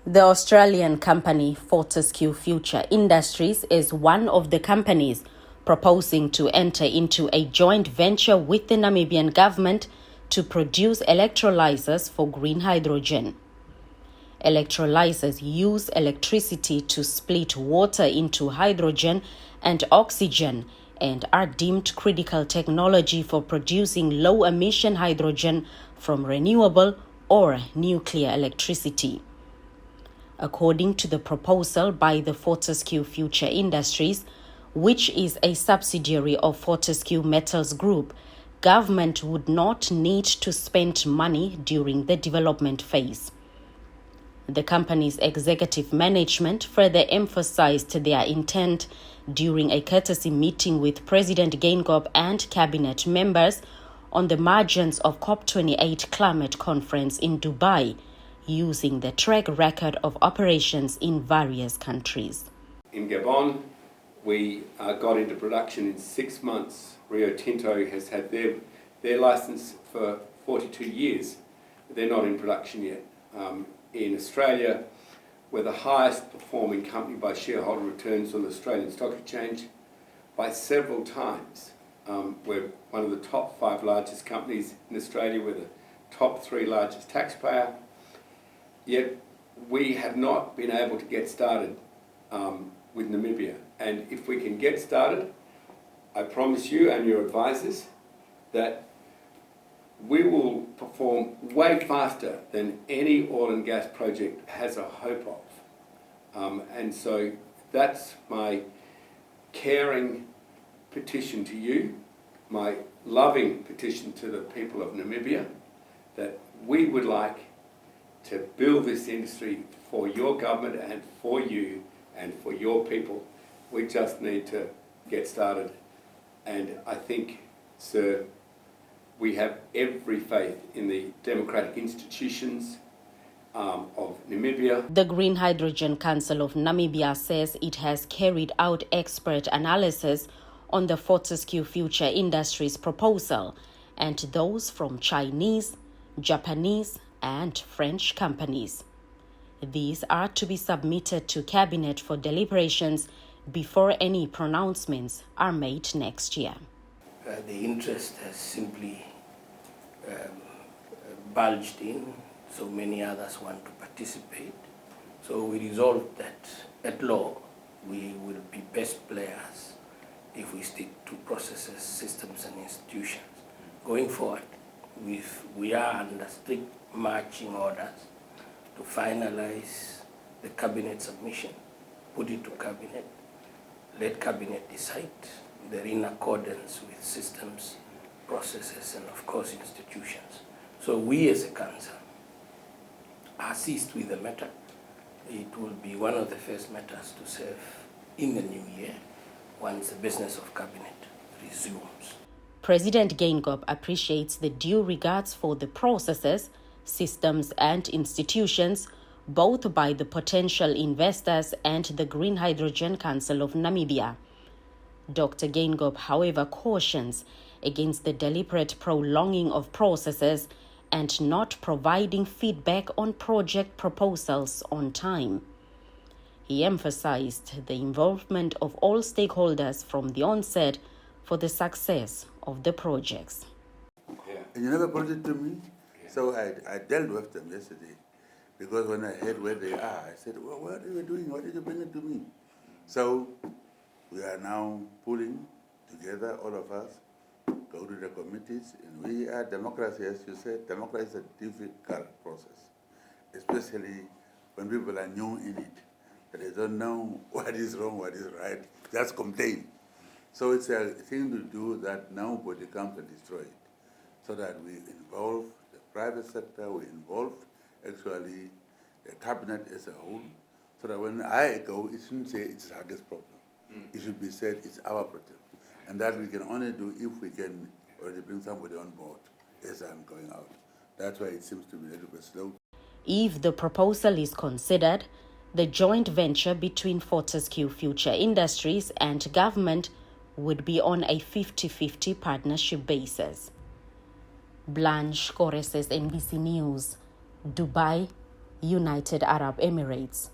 The Australian company Fortescue Future Industries is one of the companies proposing to enter into a joint venture with the Namibian government to produce electrolysers for green hydrogen. Electrolysers use electricity to split water into hydrogen and oxygen and are deemed critical technology for producing low-emission hydrogen from renewable or nuclear electricity. According to the proposal by the Fortescue Future Industries, which is a subsidiary of Fortescue Metals Group, government would not need to spend money during the development phase. The company's executive management further emphasized their intent during a courtesy meeting with President Geingob and cabinet members on the margins of COP28 climate conference in Dubai, using the track record of operations in various countries. In Gabon, we got into production in 6 months. Rio Tinto has had their license for 42 years. They're not in production yet. In Australia, we're the highest performing company by shareholder returns on the Australian Stock Exchange by several times. We're one of the top 5 largest companies in Australia. We're the top 3 largest taxpayer. Yet we have not been able to get started with Namibia. And if we can get started, I promise you and your advisors that we will perform way faster than any oil and gas project has a hope of. And so that's my caring petition to you, my loving petition to the people of Namibia, that we would like to build this industry for your government and for you and for your people. We just need to get started. And I think, sir, we have every faith in the democratic institutions of Namibia. The Green Hydrogen Council of Namibia says it has carried out expert analysis on the Fortescue Future Industries proposal and those from Chinese, Japanese, and French companies. These are to be submitted to Cabinet for deliberations before any pronouncements are made next year. The interest has simply bulged in, so many others want to participate. So we resolved that at law we will be best players if we stick to processes, systems and institutions. Going forward, we are under strict marching orders to finalize the cabinet submission, put it to cabinet, let cabinet decide. They're in accordance with systems, processes, and of course institutions. So we as a council assist with the matter. It will be one of the first matters to serve in the new year once the business of cabinet resumes. President Geingob appreciates the due regards for the processes, systems and institutions, both by the potential investors and the Green Hydrogen Council of Namibia. Dr. Geingob, however, cautions against the deliberate prolonging of processes and not providing feedback on project proposals on time. He emphasized the involvement of all stakeholders from the onset for the success of the projects. And you never brought it to me? Yeah. So I dealt with them yesterday, because when I heard where they are, I said, well, what are you doing? Why did you bring it to me? So we are now pulling together, all of us, go to the committees, and we are democracy, as you said. Democracy is a difficult process, especially when people are new in it. They don't know what is wrong, what is right, just complain. So it's a thing to do that nobody comes and destroy it, so that we involve the private sector, we involve actually the cabinet as a whole, so that when I go, it shouldn't say it's Hage's problem. It should be said it's our problem. And that we can only do if we can already bring somebody on board as I'm going out. That's why it seems to be a little bit slow. If the proposal is considered, the joint venture between Fortescue Future Industries and government would be on a 50-50 partnership basis. Blanche Kores, NBC News, Dubai, United Arab Emirates.